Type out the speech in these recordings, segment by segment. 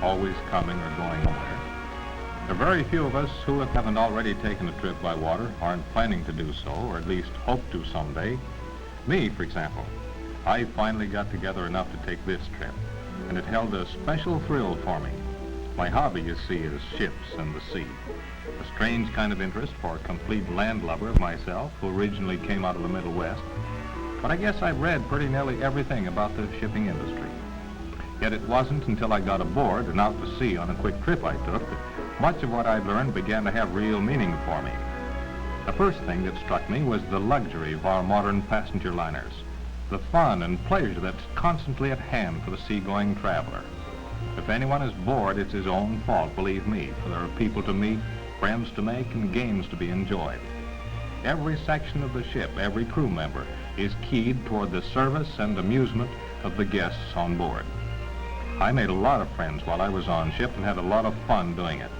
always coming or going somewhere. There are very few of us who haven't already taken a trip by water, aren't planning to do so, or at least hope to someday. Me, for example, I finally got together enough to take this trip, and it held a special thrill for me. My hobby, you see, is ships and the sea. A strange kind of interest for a complete landlubber of myself, who originally came out of the Middle West. But I guess I've read pretty nearly everything about the shipping industry. Yet it wasn't until I got aboard and out to sea on a quick trip I took that much of what I'd learned began to have real meaning for me. The first thing that struck me was the luxury of our modern passenger liners, the fun and pleasure that's constantly at hand for the seagoing traveler. If anyone is bored, it's his own fault, believe me, for there are people to meet, friends to make, and games to be enjoyed. Every section of the ship, every crew member, is keyed toward the service and amusement of the guests on board. I made a lot of friends while I was on ship and had a lot of fun doing it,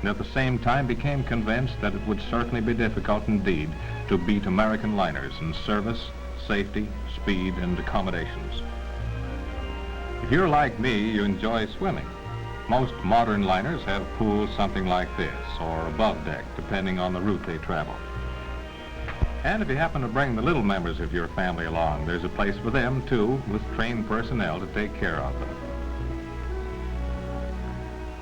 and at the same time became convinced that it would certainly be difficult indeed to beat American liners in service, safety, speed, and accommodations. If you're like me, you enjoy swimming. Most modern liners have pools something like this, or above deck, depending on the route they travel. And if you happen to bring the little members of your family along, there's a place for them, too, with trained personnel to take care of them.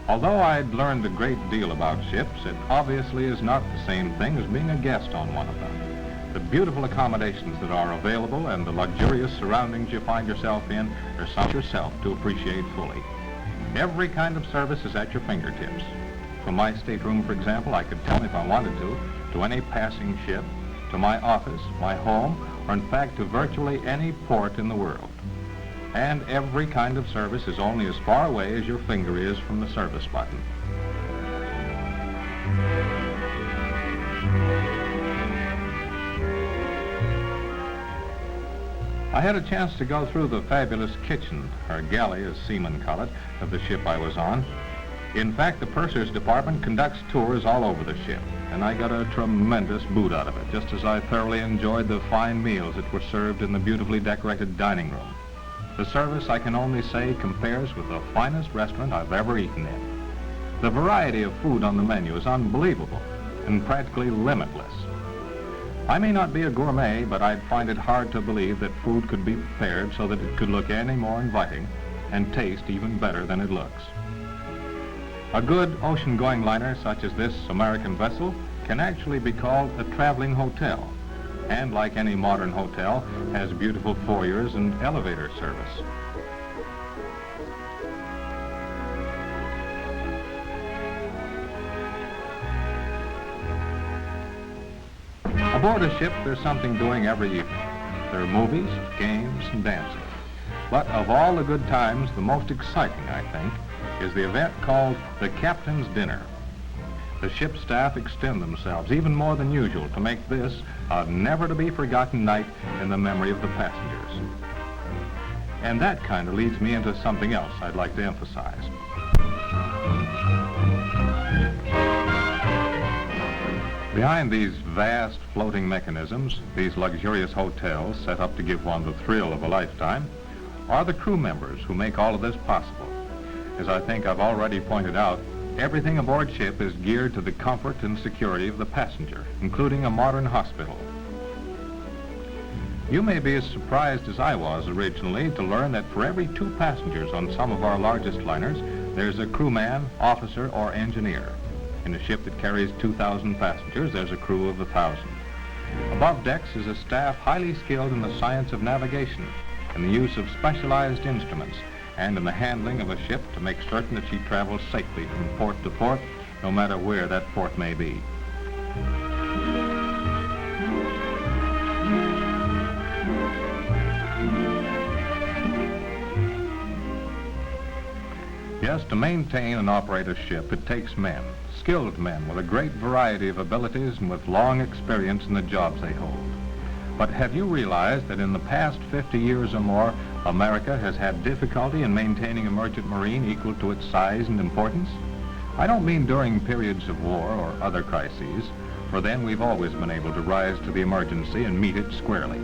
Although I'd learned a great deal about ships, it obviously is not the same thing as being a guest on one of them. The beautiful accommodations that are available and the luxurious surroundings you find yourself in are something yourself to appreciate fully. Every kind of service is at your fingertips. From my stateroom, for example, I could tell if I wanted to any passing ship, to my office, my home, or in fact to virtually any port in the world. And every kind of service is only as far away as your finger is from the service button. I had a chance to go through the fabulous kitchen, or galley as seamen call it, of the ship I was on. In fact, the purser's department conducts tours all over the ship, and I got a tremendous boot out of it, just as I thoroughly enjoyed the fine meals that were served in the beautifully decorated dining room. The service, I can only say, compares with the finest restaurant I've ever eaten in. The variety of food on the menu is unbelievable and practically limitless. I may not be a gourmet, but I'd find it hard to believe that food could be prepared so that it could look any more inviting and taste even better than it looks. A good ocean-going liner such as this American vessel can actually be called a traveling hotel, and like any modern hotel, has beautiful foyers and elevator service. Aboard a ship, there's something doing every evening. There are movies, games, and dancing. But of all the good times, the most exciting, I think, is the event called the Captain's Dinner. The ship staff extend themselves even more than usual to make this a never-to-be-forgotten night in the memory of the passengers. And that kind of leads me into something else I'd like to emphasize. Behind these vast floating mechanisms, these luxurious hotels set up to give one the thrill of a lifetime, are the crew members who make all of this possible. As I think I've already pointed out, everything aboard ship is geared to the comfort and security of the passenger, including a modern hospital. You may be as surprised as I was originally to learn that for every 2 passengers on some of our largest liners, there's a crewman, officer, or engineer. In a ship that carries 2,000 passengers, there's a crew of 1,000. Above decks is a staff highly skilled in the science of navigation, in the use of specialized instruments, and in the handling of a ship to make certain that she travels safely from port to port, no matter where that port may be. Yes, to maintain and operate a ship, it takes men, skilled men with a great variety of abilities and with long experience in the jobs they hold. But have you realized that in the past 50 years or more, America has had difficulty in maintaining a merchant marine equal to its size and importance? I don't mean during periods of war or other crises, for then we've always been able to rise to the emergency and meet it squarely.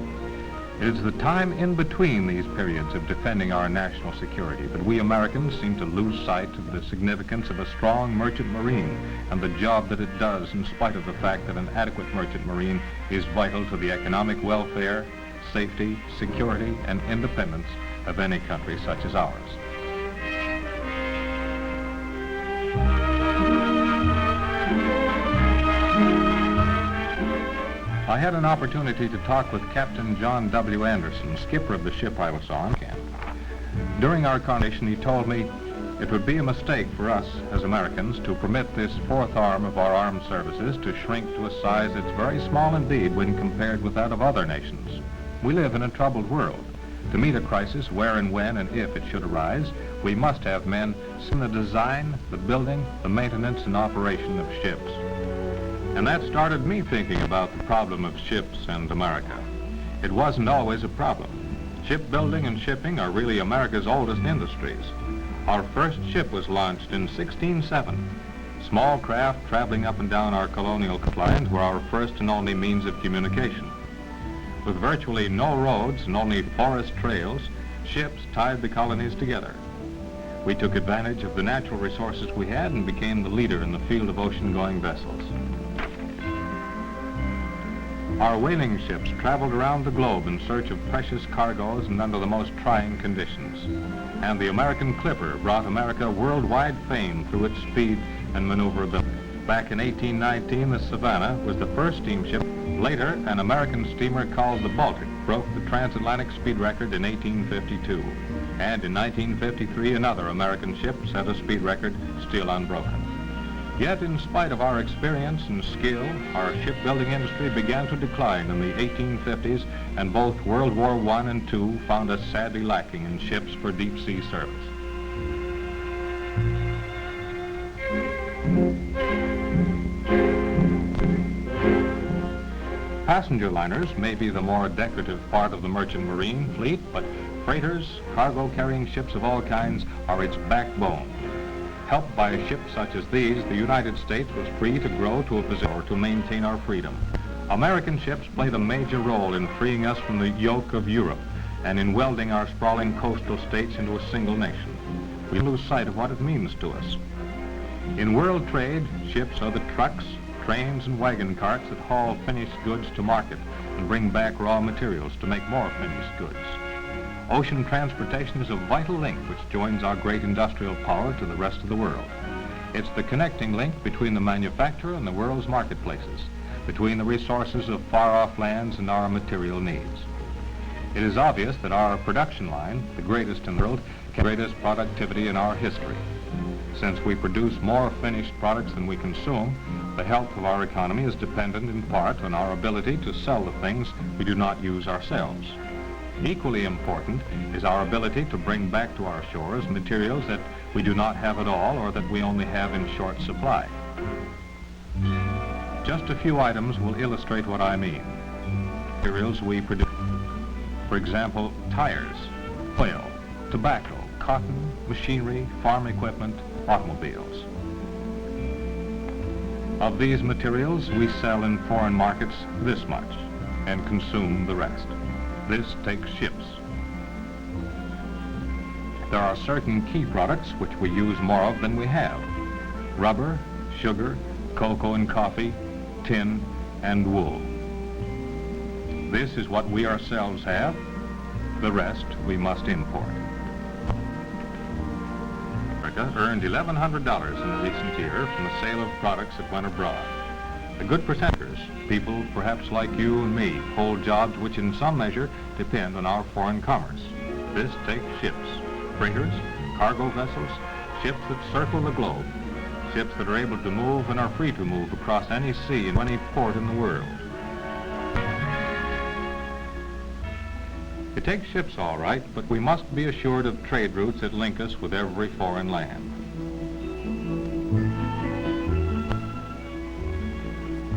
It is the time in between these periods of defending our national security that we Americans seem to lose sight of the significance of a strong merchant marine and the job that it does, in spite of the fact that an adequate merchant marine is vital to the economic welfare, safety, security, and independence of any country such as ours. I had an opportunity to talk with Captain John W. Anderson, skipper of the ship I was on. During our conversation, he told me it would be a mistake for us as Americans to permit this fourth arm of our armed services to shrink to a size that's very small indeed when compared with that of other nations. We live in a troubled world. To meet a crisis where and when and if it should arise, we must have men in the design, the building, the maintenance and operation of ships. And that started me thinking about the problem of ships and America. It wasn't always a problem. Shipbuilding and shipping are really America's oldest industries. Our first ship was launched in 1607. Small craft traveling up and down our colonial coastlines were our first and only means of communication. With virtually no roads and only forest trails, ships tied the colonies together. We took advantage of the natural resources we had and became the leader in the field of ocean-going vessels. Our whaling ships traveled around the globe in search of precious cargoes and under the most trying conditions. And the American clipper brought America worldwide fame through its speed and maneuverability. Back in 1819, the Savannah was the first steamship. Later, an American steamer called the Baltic broke the transatlantic speed record in 1852. And in 1953, another American ship set a speed record still unbroken. Yet, in spite of our experience and skill, our shipbuilding industry began to decline in the 1850s, and both World War I and II found us sadly lacking in ships for deep-sea service. Passenger liners may be the more decorative part of the merchant marine fleet, but freighters, cargo-carrying ships of all kinds are its backbone. Helped by ships such as these, the United States was free to grow to a position to maintain our freedom. American ships played a major role in freeing us from the yoke of Europe and in welding our sprawling coastal states into a single nation. We lose sight of what it means to us. In world trade, ships are the trucks, trains, and wagon carts that haul finished goods to market and bring back raw materials to make more finished goods. Ocean transportation is a vital link which joins our great industrial power to the rest of the world. It's the connecting link between the manufacturer and the world's marketplaces, between the resources of far-off lands and our material needs. It is obvious that our production line, the greatest in the world, can the greatest productivity in our history. Since we produce more finished products than we consume, the health of our economy is dependent in part on our ability to sell the things we do not use ourselves. Equally important is our ability to bring back to our shores materials that we do not have at all or that we only have in short supply. Just a few items will illustrate what I mean. Materials we produce. For example, tires, oil, tobacco, cotton, machinery, farm equipment, automobiles. Of these materials, we sell in foreign markets this much and consume the rest. This takes ships. There are certain key products which we use more of than we have. Rubber, sugar, cocoa and coffee, tin, and wool. This is what we ourselves have. The rest we must import. America earned $1,100 in the recent year from the sale of products that went abroad. A good percenters, people perhaps like you and me, hold jobs which in some measure depend on our foreign commerce. This takes ships, freighters, cargo vessels, ships that circle the globe, ships that are able to move and are free to move across any sea and any port in the world. It takes ships all right, but we must be assured of trade routes that link us with every foreign land.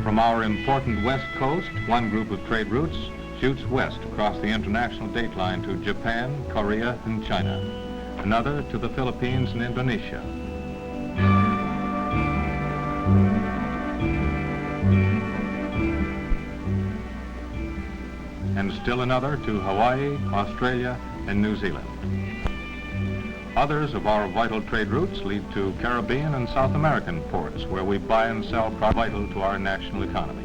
From our important west coast, one group of trade routes shoots west across the international dateline to Japan, Korea, and China. Another to the Philippines and Indonesia. And still another to Hawaii, Australia, and New Zealand. Others of our vital trade routes lead to Caribbean and South American ports where we buy and sell products vital to our national economy.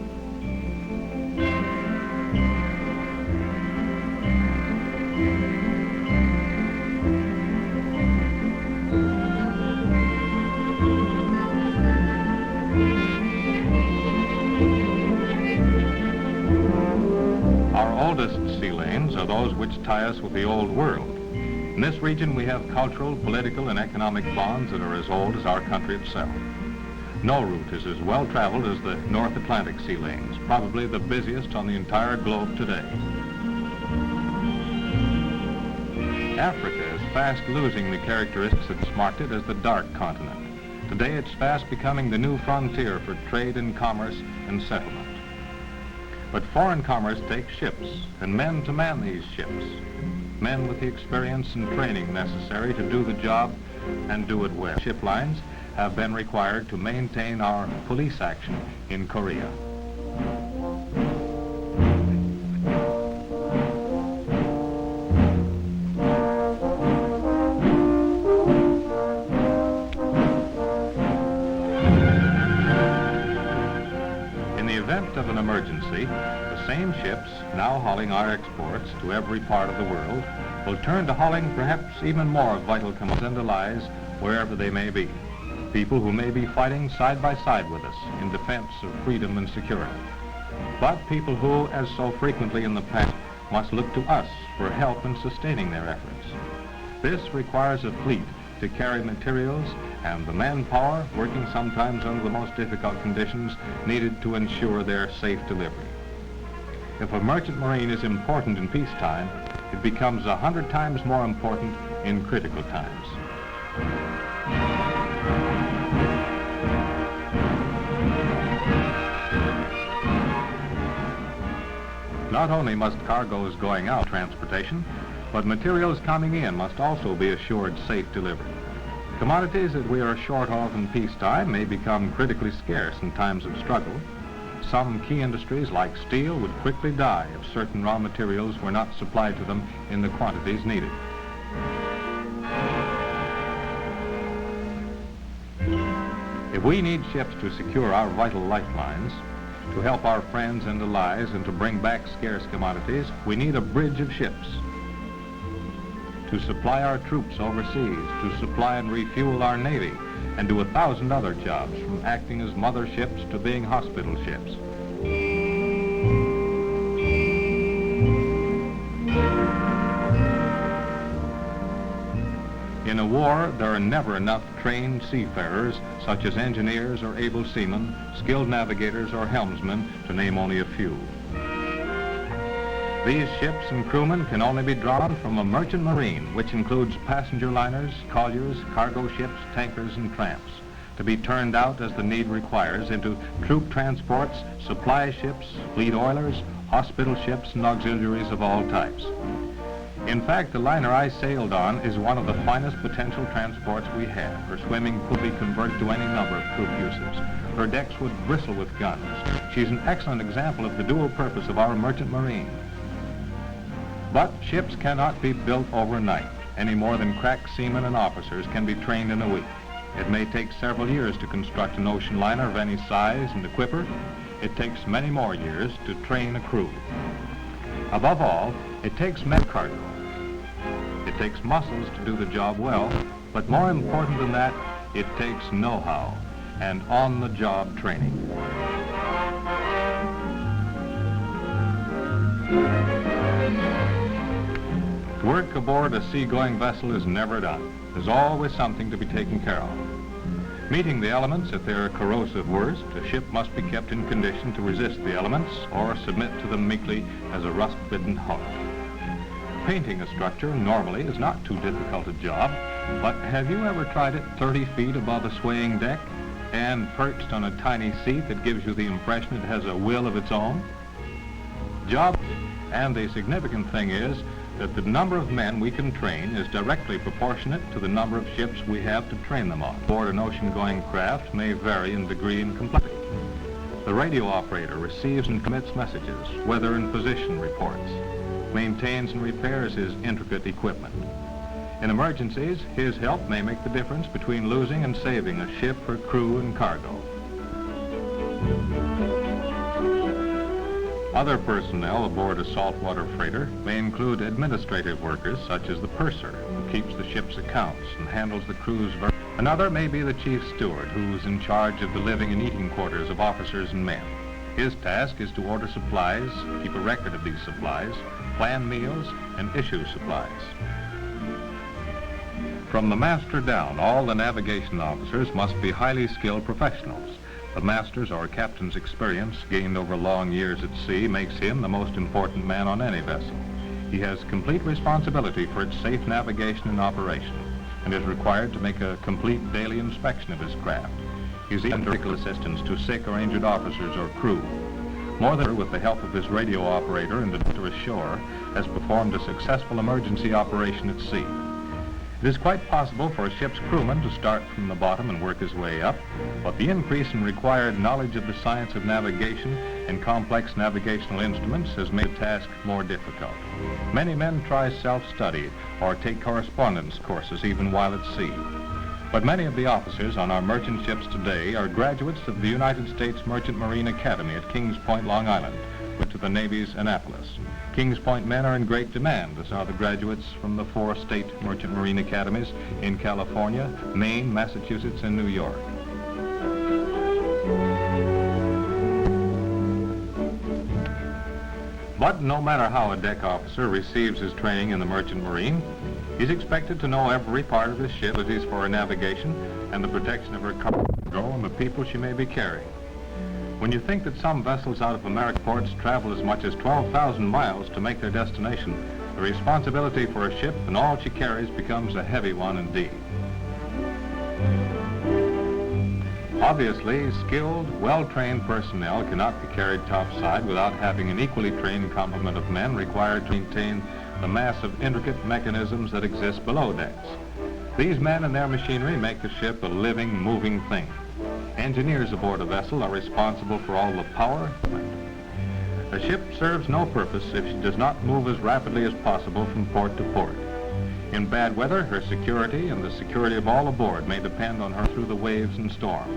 Our oldest sea lanes are those which tie us with the old world. In this region, we have cultural, political, and economic bonds that are as old as our country itself. No route is as well traveled as the North Atlantic sea lanes, probably the busiest on the entire globe today. Africa is fast losing the characteristics that marked it as the dark continent. Today, it's fast becoming the new frontier for trade and commerce and settlement. But foreign commerce takes ships and men to man these ships. Men with the experience and training necessary to do the job and do it well. Ship lines have been required to maintain our police action in Korea. In the event of an emergency, the same ships now hauling our exports to every part of the world will turn to hauling perhaps even more vital commodities and allies wherever they may be. People who may be fighting side by side with us in defense of freedom and security. But people who, as so frequently in the past, must look to us for help in sustaining their efforts. This requires a fleet to carry materials and the manpower working sometimes under the most difficult conditions needed to ensure their safe delivery. If a merchant marine is important in peacetime, it becomes 100 times more important in critical times. Not only must cargoes going out transportation, but materials coming in must also be assured safe delivery. Commodities that we are short of in peacetime may become critically scarce in times of struggle. Some key industries like steel would quickly die if certain raw materials were not supplied to them in the quantities needed. If we need ships to secure our vital lifelines, to help our friends and allies, and to bring back scarce commodities, we need a bridge of ships. To supply our troops overseas, to supply and refuel our Navy, and do 1,000 other jobs, from acting as mother ships to being hospital ships. In a war, there are never enough trained seafarers, such as engineers or able seamen, skilled navigators or helmsmen, to name only a few. These ships and crewmen can only be drawn from a merchant marine, which includes passenger liners, colliers, cargo ships, tankers, and tramps, to be turned out as the need requires into troop transports, supply ships, fleet oilers, hospital ships, and auxiliaries of all types. In fact, the liner I sailed on is one of the finest potential transports we have. Her swimming could be converted to any number of troop uses. Her decks would bristle with guns. She's an excellent example of the dual purpose of our merchant marine. But ships cannot be built overnight, any more than crack seamen and officers can be trained in a week. It may take several years to construct an ocean liner of any size and equipper. It takes many more years to train a crew. Above all, it takes men cargo. It takes muscles to do the job well, but more important than that, it takes know-how and on-the-job training. Work aboard a seagoing vessel is never done. There's always something to be taken care of. Meeting the elements at their corrosive worst, a ship must be kept in condition to resist the elements or submit to them meekly as a rust-bitten hulk. Painting a structure normally is not too difficult a job, but have you ever tried it 30 feet above a swaying deck and perched on a tiny seat that gives you the impression it has a will of its own? And the significant thing is that the number of men we can train is directly proportionate to the number of ships we have to train them on. Aboard an ocean-going craft may vary in degree and complexity. The radio operator receives and commits messages, weather and position reports. maintains and repairs his intricate equipment. In emergencies, his help may make the difference between losing and saving a ship, her crew, and cargo. Other personnel aboard a saltwater freighter may include administrative workers such as the purser, who keeps the ship's accounts and handles the crew's. Another may be the chief steward, who's in charge of the living and eating quarters of officers and men. His task is to order supplies, keep a record of these supplies, plan meals, and issue supplies. From the master down, all the navigation officers must be highly skilled professionals. The master's or captain's experience gained over long years at sea makes him the most important man on any vessel. He has complete responsibility for its safe navigation and operation, and is required to make a complete daily inspection of his craft. He's even medical assistance to sick or injured officers or crew. More than with the help of his radio operator and the doctor ashore, has performed a successful emergency operation at sea. It is quite possible for a ship's crewman to start from the bottom and work his way up, but the increase in required knowledge of the science of navigation and complex navigational instruments has made the task more difficult. Many men try self-study or take correspondence courses even while at sea. But many of the officers on our merchant ships today are graduates of the United States Merchant Marine Academy at Kings Point, Long Island, to the Navy's Annapolis. Kings Point men are in great demand, as are the graduates from the 4 state Merchant Marine Academies in California, Maine, Massachusetts, and New York. But no matter how a deck officer receives his training in the Merchant Marine, he's expected to know every part of his ship, abilities for her navigation and the protection of her cargo and the people she may be carrying. When you think that some vessels out of American ports travel as much as 12,000 miles to make their destination, the responsibility for a ship and all she carries becomes a heavy one indeed. Obviously, skilled, well-trained personnel cannot be carried topside without having an equally trained complement of men required to maintain the mass of intricate mechanisms that exist below decks. These men and their machinery make the ship a living, moving thing. Engineers aboard a vessel are responsible for all the power. A ship serves no purpose if she does not move as rapidly as possible from port to port. In bad weather, her security and the security of all aboard may depend on her through the waves and storm.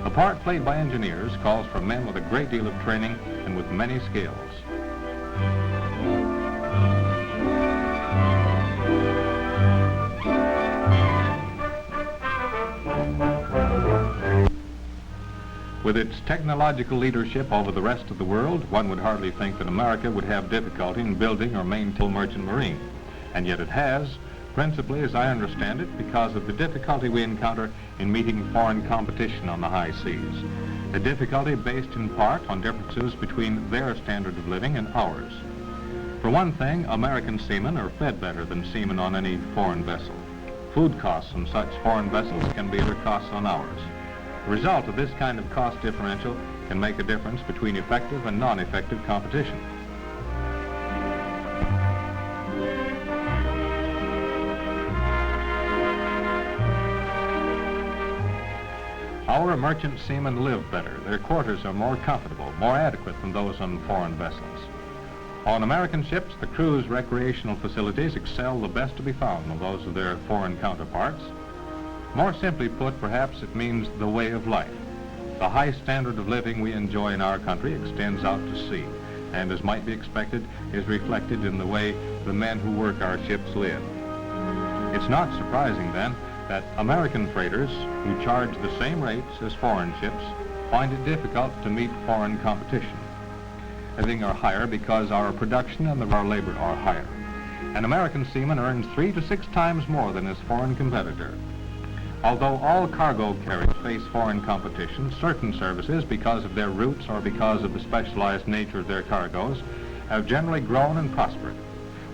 The part played by engineers calls for men with a great deal of training and with many skills. With its technological leadership over the rest of the world, one would hardly think that America would have difficulty in building or maintaining a merchant marine. And yet it has, principally, as I understand it, because of the difficulty we encounter in meeting foreign competition on the high seas. A difficulty based in part on differences between their standard of living and ours. For one thing, American seamen are fed better than seamen on any foreign vessel. Food costs on such foreign vessels can be other costs on ours. The result of this kind of cost differential can make a difference between effective and non-effective competition. Our merchant seamen live better. Their quarters are more comfortable, more adequate than those on foreign vessels. On American ships, the crew's recreational facilities excel the best to be found on those of their foreign counterparts. More simply put, perhaps it means the way of life. The high standard of living we enjoy in our country extends out to sea, and as might be expected, is reflected in the way the men who work our ships live. It's not surprising, then, that American freighters, who charge the same rates as foreign ships, find it difficult to meet foreign competition. Everything are higher because our production and our labor are higher. An American seaman earns 3 to 6 times more than his foreign competitor. Although all cargo carriers face foreign competition, certain services, because of their routes or because of the specialized nature of their cargoes, have generally grown and prospered.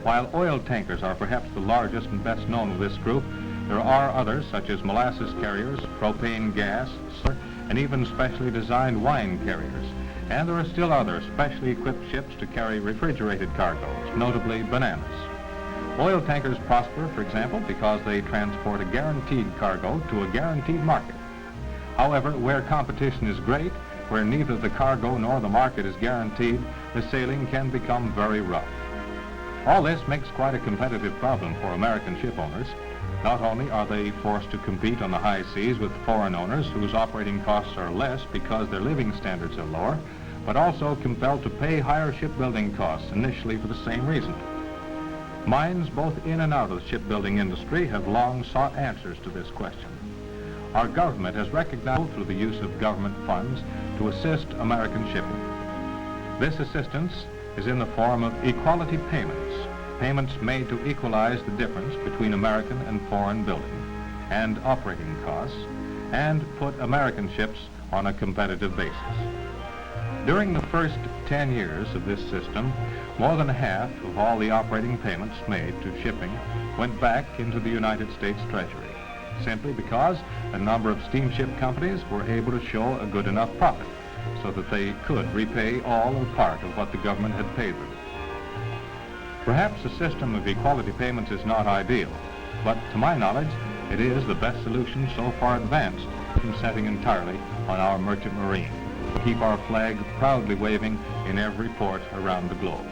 While oil tankers are perhaps the largest and best known of this group, there are others such as molasses carriers, propane gas, and even specially designed wine carriers. And there are still other specially equipped ships to carry refrigerated cargoes, notably bananas. Oil tankers prosper, for example, because they transport a guaranteed cargo to a guaranteed market. However, where competition is great, where neither the cargo nor the market is guaranteed, the sailing can become very rough. All this makes quite a competitive problem for American ship owners. Not only are they forced to compete on the high seas with foreign owners whose operating costs are less because their living standards are lower, but also compelled to pay higher shipbuilding costs initially for the same reason. Minds both in and out of the shipbuilding industry have long sought answers to this question. Our government has recognized through the use of government funds to assist American shipping. This assistance is in the form of equality payments made to equalize the difference between American and foreign building and operating costs, and put American ships on a competitive basis. During the first 10 years of this system, more than half of all the operating payments made to shipping went back into the United States Treasury, simply because a number of steamship companies were able to show a good enough profit so that they could repay all or part of what the government had paid them. Perhaps a system of equality payments is not ideal, but to my knowledge, it is the best solution so far advanced from setting entirely on our merchant marine to keep our flag proudly waving in every port around the globe.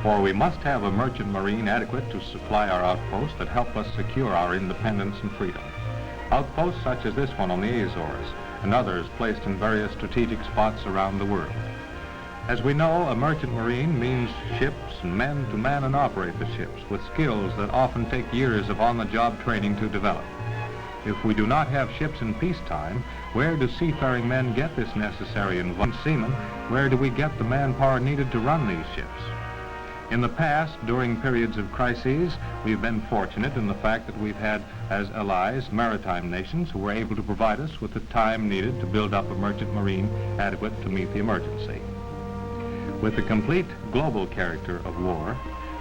For we must have a merchant marine adequate to supply our outposts that help us secure our independence and freedom. Outposts such as this one on the Azores and others placed in various strategic spots around the world. As we know, a merchant marine means ships and men to man and operate the ships with skills that often take years of on-the-job training to develop. If we do not have ships in peacetime, where do seafaring men get this necessary and seamen? Where do we get the manpower needed to run these ships? In the past, during periods of crises, we've been fortunate in the fact that we've had as allies maritime nations who were able to provide us with the time needed to build up a merchant marine adequate to meet the emergency. With the complete global character of war,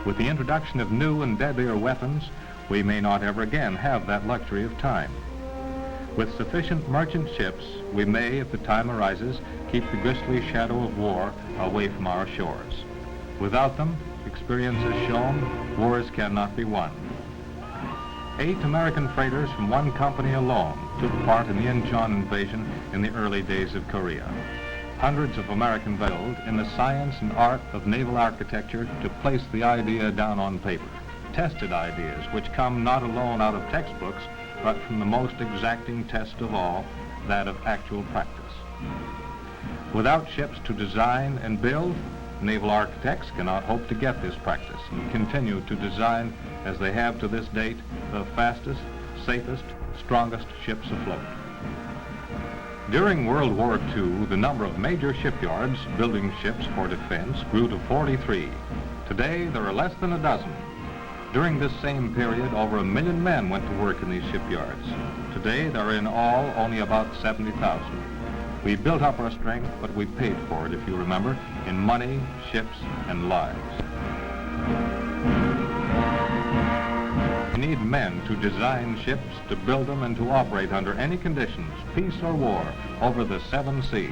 with the introduction of new and deadlier weapons, we may not ever again have that luxury of time. With sufficient merchant ships, we may, if the time arises, keep the grisly shadow of war away from our shores. Without them, experience has shown, wars cannot be won. 8 American freighters from one company alone took part in the Incheon invasion in the early days of Korea. Hundreds of American vessels in the science and art of naval architecture to place the idea down on paper. Tested ideas which come not alone out of textbooks, but from the most exacting test of all, that of actual practice. Without ships to design and build, naval architects cannot hope to get this practice and continue to design, as they have to this date, the fastest, safest, strongest ships afloat. During World War II, the number of major shipyards building ships for defense grew to 43. Today, there are less than a dozen. During this same period, over 1 million men went to work in these shipyards. Today, there are in all only about 70,000. We built up our strength, but we paid for it, if you remember, in money, ships, and lives. We need men to design ships, to build them, and to operate under any conditions, peace or war, over the 7 seas.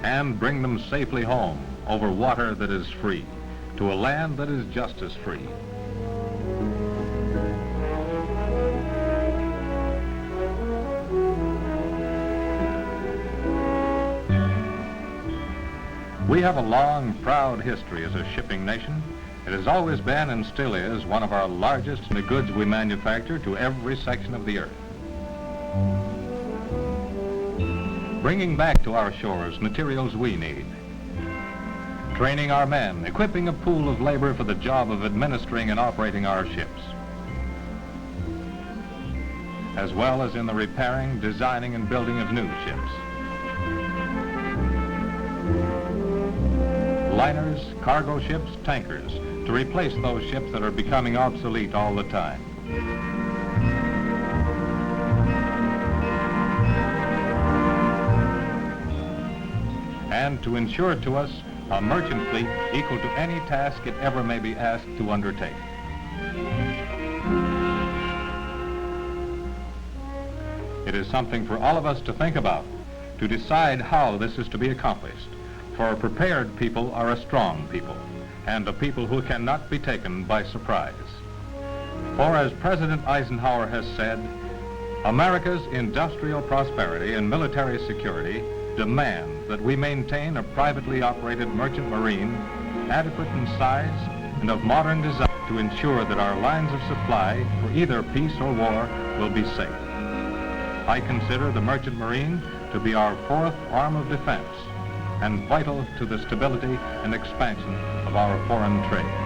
And bring them safely home over water that is free, to a land that is just as free. We have a long, proud history as a shipping nation. It has always been and still is one of our largest in the goods we manufacture to every section of the earth. Bringing back to our shores materials we need. Training our men, equipping a pool of labor for the job of administering and operating our ships, as well as in the repairing, designing, and building of new ships. Liners, cargo ships, tankers, to replace those ships that are becoming obsolete all the time. And to ensure to us a merchant fleet equal to any task it ever may be asked to undertake. It is something for all of us to think about, to decide how this is to be accomplished. For prepared people are a strong people, and a people who cannot be taken by surprise. For as President Eisenhower has said, America's industrial prosperity and military security demand that we maintain a privately operated merchant marine adequate in size and of modern design to ensure that our lines of supply for either peace or war will be safe. I consider the merchant marine to be our fourth arm of defense and vital to the stability and expansion of our foreign trade.